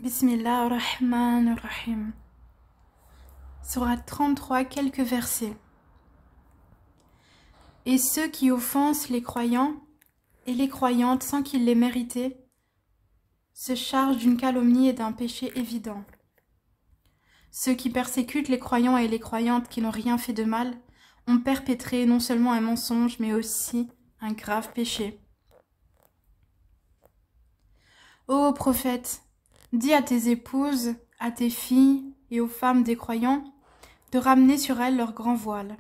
Bismillah ar-Rahman ar-Rahim. Sourate 33, quelques versets. Et ceux qui offensent les croyants et les croyantes sans qu'ils l'aient mérité se chargent d'une calomnie et d'un péché évident. Ceux qui persécutent les croyants et les croyantes qui n'ont rien fait de mal ont perpétré non seulement un mensonge mais aussi un grave péché. Ô prophète, dis à tes épouses, à tes filles et aux femmes des croyants de ramener sur elles leur grand voile.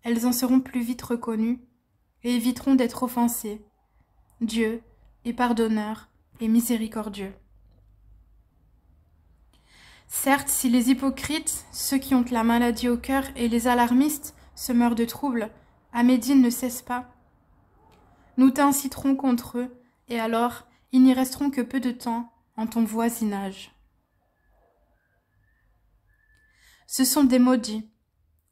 Elles en seront plus vite reconnues et éviteront d'être offensées. Dieu est pardonneur et miséricordieux. Certes, si les hypocrites, ceux qui ont la maladie au cœur et les alarmistes se meurent de troubles, à Médine ne cesse pas. Nous t'inciterons contre eux, et alors ils n'y resteront que peu de temps en ton voisinage. Ce sont des maudits.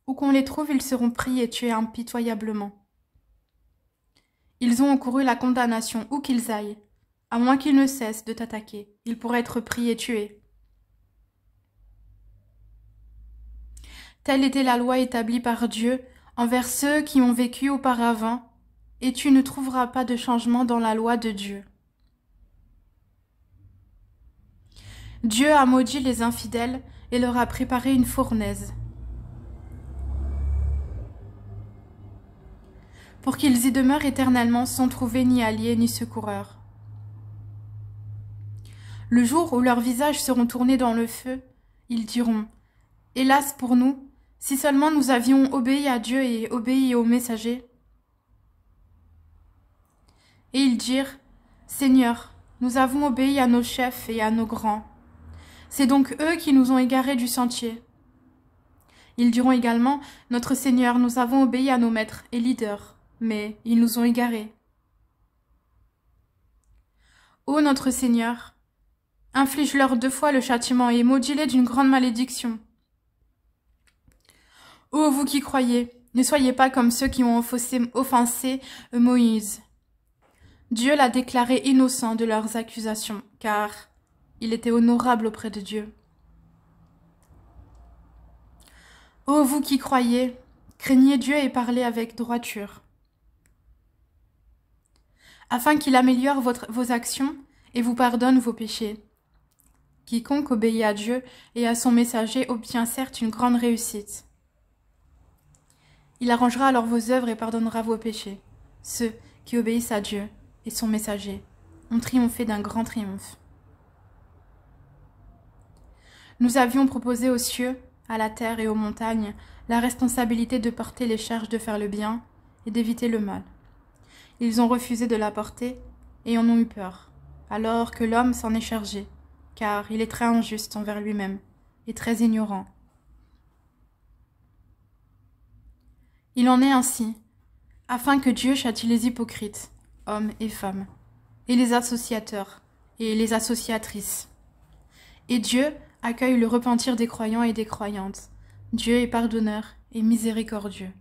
Où qu'on les trouve, ils seront pris et tués impitoyablement. Ils ont encouru la condamnation où qu'ils aillent. À moins qu'ils ne cessent de t'attaquer, ils pourraient être pris et tués. Telle était la loi établie par Dieu envers ceux qui ont vécu auparavant, et tu ne trouveras pas de changement dans la loi de Dieu. Dieu a maudit les infidèles et leur a préparé une fournaise, pour qu'ils y demeurent éternellement sans trouver ni alliés ni secoureurs. Le jour où leurs visages seront tournés dans le feu, ils diront « Hélas pour nous, si seulement nous avions obéi à Dieu et obéi aux messagers. » Et ils dirent « Seigneur, nous avons obéi à nos chefs et à nos grands. C'est donc eux qui nous ont égarés du sentier. » Ils diront également « Notre Seigneur, nous avons obéi à nos maîtres et leaders, mais ils nous ont égarés. » Ô notre Seigneur, inflige-leur 2 fois le châtiment et maudis-les d'une grande malédiction. Ô vous qui croyez, ne soyez pas comme ceux qui ont offensé Moïse. Dieu l'a déclaré innocent de leurs accusations, car il était honorable auprès de Dieu. Ô vous qui croyez, craignez Dieu et parlez avec droiture, afin qu'il améliore vos actions et vous pardonne vos péchés. Quiconque obéit à Dieu et à son messager obtient certes une grande réussite. Il arrangera alors vos œuvres et pardonnera vos péchés. Ceux qui obéissent à Dieu et son messager ont triomphé d'un grand triomphe. Nous avions proposé aux cieux, à la terre et aux montagnes la responsabilité de porter les charges de faire le bien et d'éviter le mal. Ils ont refusé de la porter et en ont eu peur, alors que l'homme s'en est chargé, car il est très injuste envers lui-même et très ignorant. Il en est ainsi, afin que Dieu châtie les hypocrites, hommes et femmes, et les associateurs et les associatrices. Et Dieu accueille le repentir des croyants et des croyantes. Dieu est pardonneur et miséricordieux.